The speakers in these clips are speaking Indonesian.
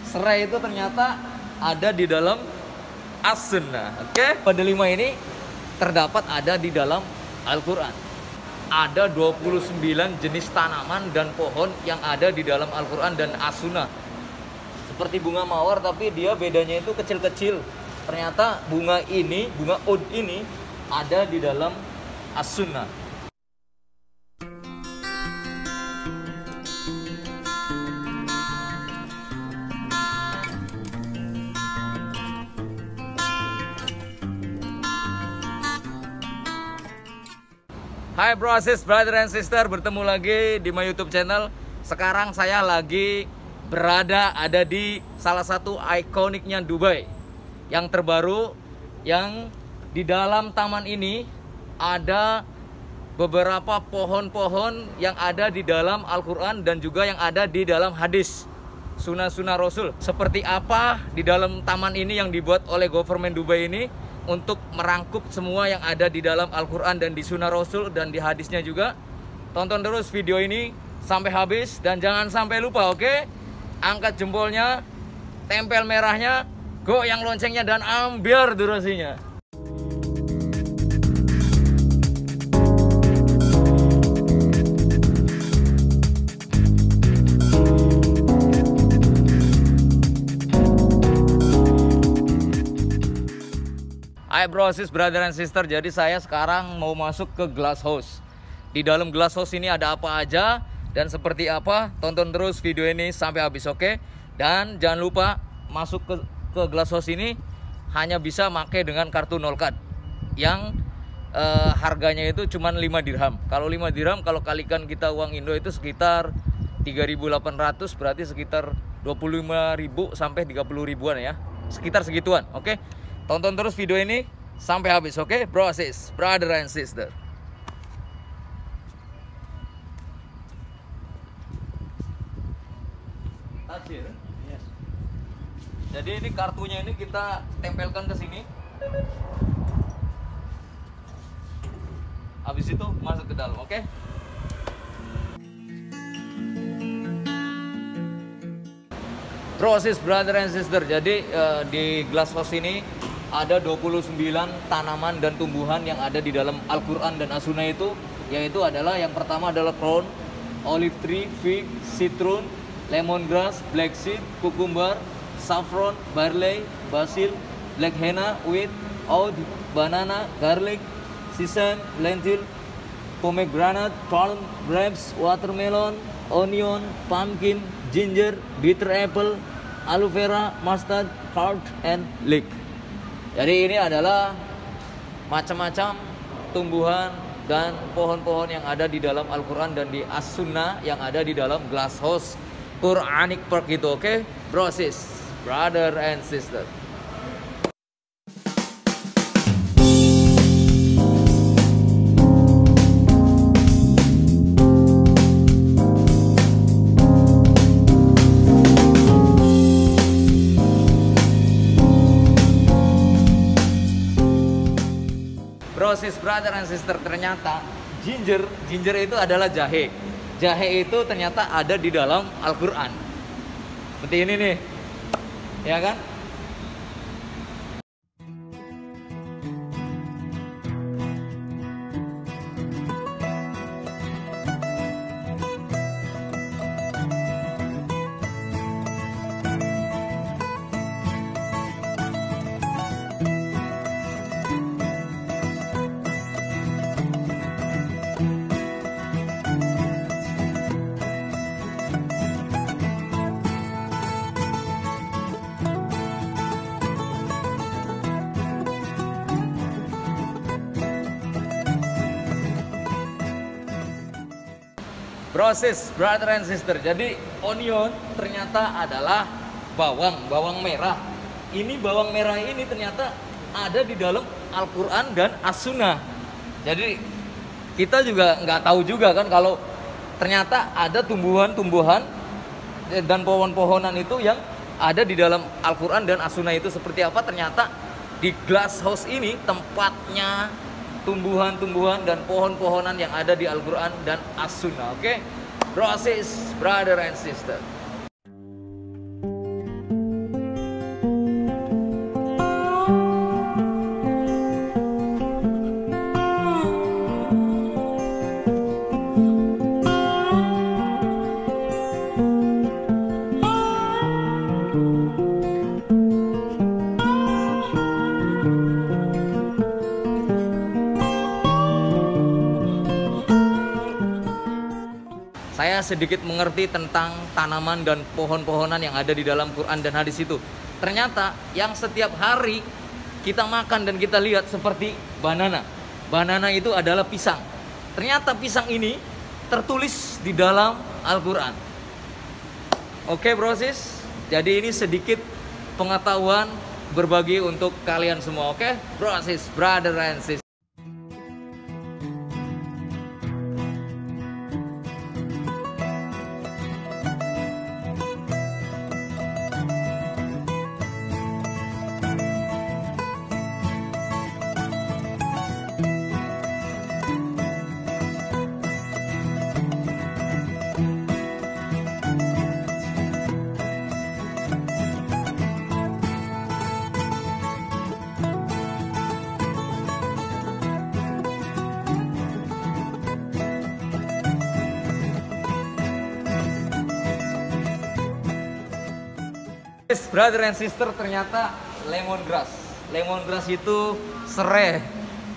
serai itu ternyata ada di dalam as-sunnah. Oke? Pada 5 ini terdapat ada di dalam Al-Quran. Ada 29 jenis tanaman dan pohon yang ada di dalam Al-Quran dan as-sunnah. Seperti bunga mawar, tapi dia bedanya itu kecil-kecil. Ternyata bunga ini, bunga ud ini ada di dalam as-sunnah. Hai bro, sis, brother and sister, bertemu lagi di my YouTube channel. Sekarang saya lagi ada di salah satu ikoniknya Dubai yang terbaru, yang di dalam taman ini ada beberapa pohon-pohon yang ada di dalam Al-Quran dan juga yang ada di dalam hadis sunnah-sunnah Rasul. Seperti apa di dalam taman ini yang dibuat oleh government Dubai ini untuk merangkup semua yang ada di dalam Al-Quran dan di sunnah Rasul dan di hadisnya juga. Tonton terus video ini sampai habis dan jangan sampai lupa, oke? Angkat jempolnya, tempel merahnya, goyang loncengnya, dan ambil durasinya. Hai bro, sis, brother and sister. Jadi saya sekarang mau masuk ke glass house. Di dalam glass house ini ada apa aja dan seperti apa? Tonton terus video ini sampai habis, oke? Dan jangan lupa masuk ke glass house ini hanya bisa pakai dengan kartu Nolcard yang harganya itu cuma 5 dirham. Kalau 5 dirham kalau kalikan kita uang Indo itu sekitar 3.800, berarti sekitar 25.000 sampai 30 ribuan ya. Sekitar segituan, oke? Tonton terus video ini sampai habis, oke? Bro, sis, brother and sister. Yes. Jadi ini kartunya ini kita tempelkan ke sini. Habis itu masuk ke dalam, oke? Bro, sis, brother and sister. Jadi di glass house ini ada 29 tanaman dan tumbuhan yang ada di dalam Al-Quran dan As-Sunnah itu, yaitu adalah yang pertama adalah crown, olive tree, fig, citron, lemongrass, black seed, cucumber, saffron, barley, basil, black henna, wheat, oud, banana, garlic, sesame, lentil, pomegranate, palm, grapes, watermelon, onion, pumpkin, ginger, bitter apple, aloe vera, mustard, curd, and leek. Jadi ini adalah macam-macam tumbuhan dan pohon-pohon yang ada di dalam Al-Quran dan di As-Sunnah yang ada di dalam glass house Quranic Park itu, oke? Bro, sis, brother and sister. Bro, sis, brother and sister, ternyata ginger itu adalah jahe. Jahe itu ternyata ada di dalam Al-Quran. Seperti ini nih, ya kan? Bro, sis, brother and sister. Jadi onion ternyata adalah bawang merah. Ini bawang merah ini ternyata ada di dalam Al-Quran dan As-Sunnah. Jadi kita juga nggak tahu juga kan kalau ternyata ada tumbuhan-tumbuhan dan pohon-pohonan itu yang ada di dalam Al-Quran dan As-Sunnah itu seperti apa. Ternyata di glass house ini tempatnya tumbuhan-tumbuhan dan pohon-pohonan yang ada di Al-Quran dan As-Sunnah. Oke? Bro, sis, brother and sister. sedikit mengerti tentang tanaman dan pohon-pohonan yang ada di dalam Quran dan hadis itu. Ternyata yang setiap hari kita makan dan kita lihat seperti banana. Banana itu adalah pisang. Ternyata pisang ini tertulis di dalam Al-Quran. Oke bro sis, jadi ini sedikit pengetahuan berbagi untuk kalian semua. Oke bro sis, brother and sis. Brother and sister, ternyata lemongrass. Lemongrass itu serai.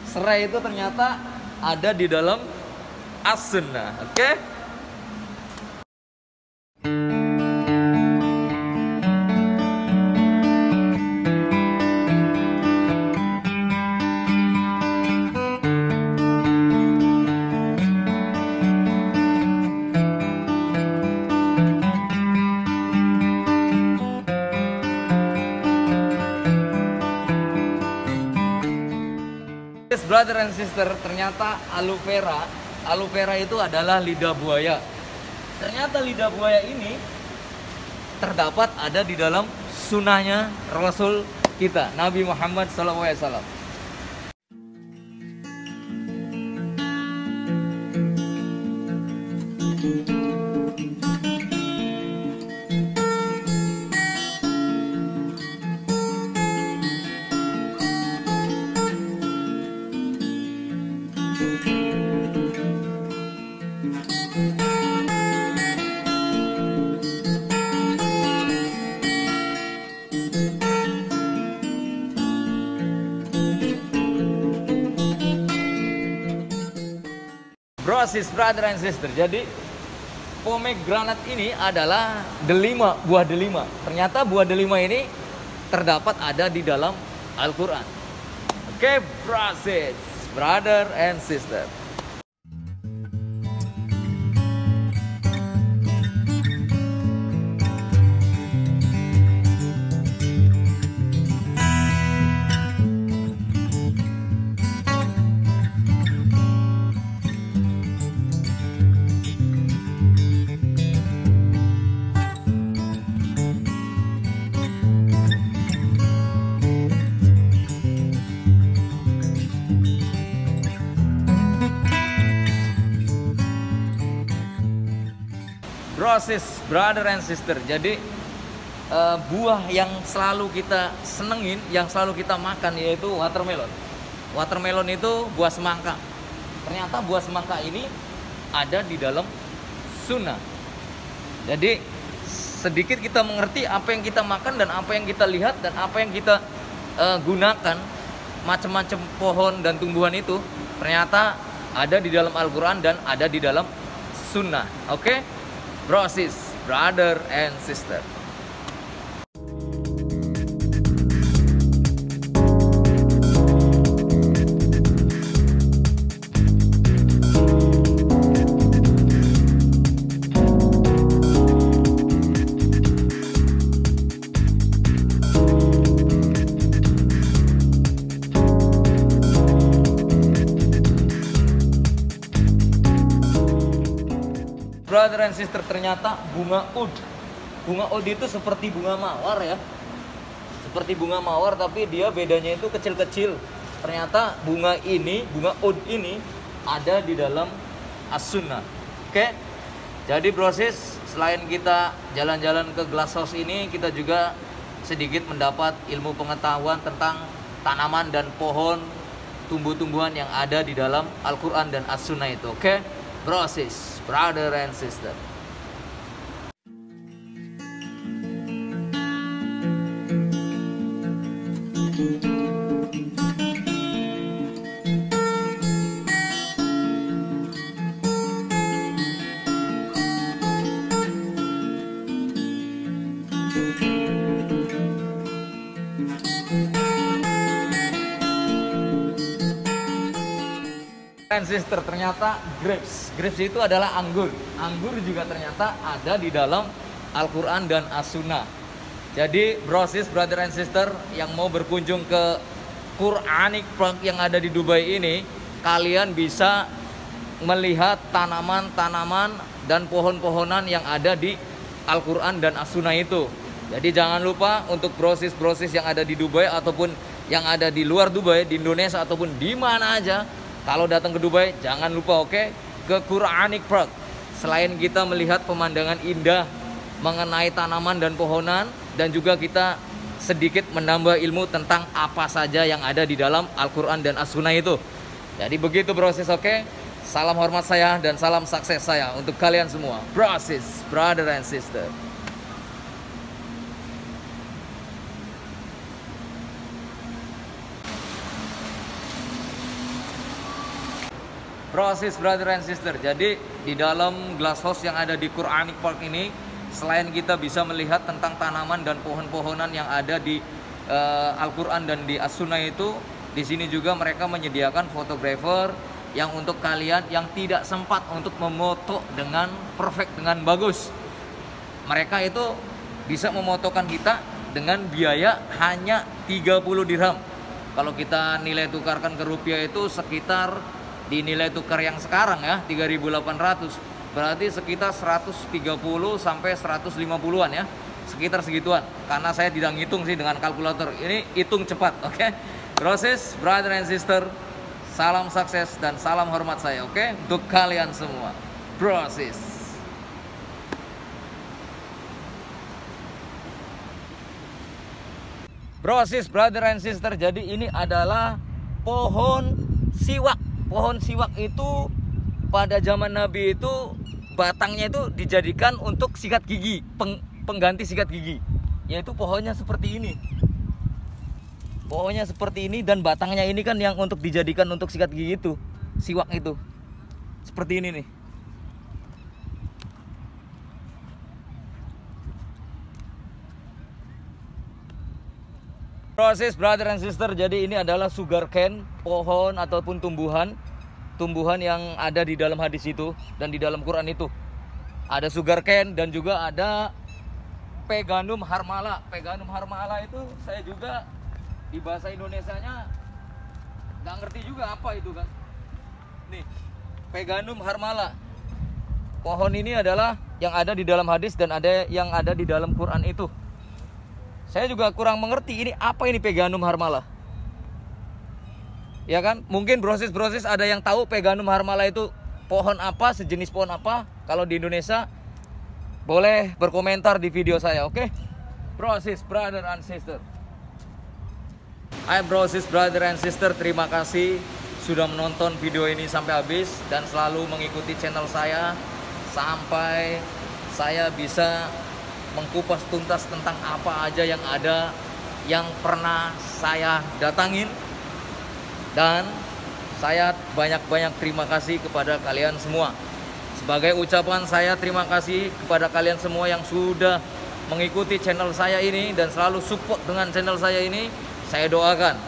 Serai itu ternyata ada di dalam as-sunnah. Oke? Brother and sister, ternyata aloe vera itu adalah lidah buaya. Ternyata lidah buaya ini terdapat ada di dalam sunnahnya Rasul kita, Nabi Muhammad SAW. Brosis, brother and sister. Jadi pomegranate ini adalah delima, buah delima. Ternyata buah delima ini terdapat ada di dalam Al-Quran. Oke, brosis, brother and sister. Brosis, brother and sister. Jadi buah yang selalu kita senengin, yang selalu kita makan yaitu watermelon. Watermelon itu buah semangka. Ternyata buah semangka ini ada di dalam sunnah. Jadi sedikit kita mengerti apa yang kita makan dan apa yang kita lihat dan apa yang kita gunakan, macam-macam pohon dan tumbuhan itu ternyata ada di dalam Al-Quran dan ada di dalam sunnah. Oke? Brosis, brother and sister. Brother and sister, ternyata bunga oud. Bunga oud itu seperti bunga mawar ya. Seperti bunga mawar tapi dia bedanya itu kecil-kecil. Ternyata bunga ini, bunga oud ini ada di dalam as-sunnah. Oke? Jadi brosis, selain kita jalan-jalan ke glasshouse ini, kita juga sedikit mendapat ilmu pengetahuan tentang tanaman dan pohon, tumbuh-tumbuhan yang ada di dalam Al-Quran dan as-sunnah itu. Oke? Brosis, brother and sister. and sister, ternyata grapes. Grapes itu adalah anggur. Anggur juga ternyata ada di dalam Al-Quran dan As-Sunnah. Jadi brosis, brother and sister yang mau berkunjung ke Quranic Park yang ada di Dubai ini, kalian bisa melihat tanaman-tanaman dan pohon-pohonan yang ada di Al-Quran dan As-Sunnah itu. Jadi jangan lupa untuk brosis-brosis yang ada di Dubai ataupun yang ada di luar Dubai, di Indonesia ataupun di mana aja, kalau datang ke Dubai jangan lupa ke Quranic Park. Selain kita melihat pemandangan indah mengenai tanaman dan pohonan, dan juga kita sedikit menambah ilmu tentang apa saja yang ada di dalam Al-Quran dan As-Sunnah itu. Jadi begitu brosis, oke? Salam hormat saya dan salam sukses saya untuk kalian semua. Brosis, brother and sister. Brosis, brother and sister. Jadi di dalam glass house yang ada di Quranic Park ini, selain kita bisa melihat tentang tanaman dan pohon-pohonan yang ada di Al-Quran dan di As-Sunnah itu, di sini juga mereka menyediakan fotografer yang untuk kalian yang tidak sempat untuk memoto dengan perfect, dengan bagus. Mereka itu bisa memotokan kita dengan biaya hanya 30 dirham. Kalau kita nilai tukarkan ke rupiah itu sekitar, di nilai tukar yang sekarang ya 3.800, berarti sekitar 130 sampai 150-an ya, sekitar segituan. Karena saya tidak ngitung sih dengan kalkulator, ini hitung cepat, oke? Brosis, brother and sister, salam sukses dan salam hormat saya, oke? Untuk kalian semua. Brosis. Brosis, brother and sister, jadi ini adalah pohon siwak. Pohon siwak itu pada zaman Nabi itu batangnya itu dijadikan untuk sikat gigi, pengganti sikat gigi. Yaitu pohonnya seperti ini. Pohonnya seperti ini dan batangnya ini kan yang untuk dijadikan untuk sikat gigi itu, siwak itu. Seperti ini nih. Proses brother and sister, jadi ini adalah sugar cane, pohon ataupun tumbuhan yang ada di dalam hadis itu dan di dalam Quran itu. Ada sugar cane dan juga ada Peganum harmala. Peganum harmala itu saya juga di bahasa Indonesianya nggak ngerti juga apa itu kan. Nih, Peganum harmala. Pohon ini adalah yang ada di dalam hadis dan ada yang ada di dalam Quran itu. Saya juga kurang mengerti ini apa ini Peganum harmala. Ya kan? Mungkin brosis-brosis ada yang tahu Peganum harmala itu pohon apa, sejenis pohon apa. Kalau di Indonesia boleh berkomentar di video saya, oke? Brosis, brother and sister. Hai brosis, brother and sister, terima kasih sudah menonton video ini sampai habis dan selalu mengikuti channel saya sampai saya bisa mengkupas tuntas tentang apa aja yang ada yang pernah saya datangin. Dan saya banyak-banyak terima kasih kepada kalian semua. Sebagai ucapan saya terima kasih kepada kalian semua yang sudah mengikuti channel saya ini dan selalu support dengan channel saya ini. Saya doakan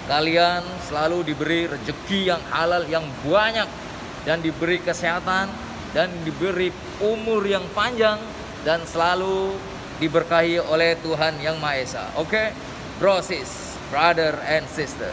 kalian selalu diberi rezeki yang halal yang banyak, dan diberi kesehatan dan diberi umur yang panjang, dan selalu diberkahi oleh Tuhan Yang Maha Esa. Oke, brosis, brother and sister.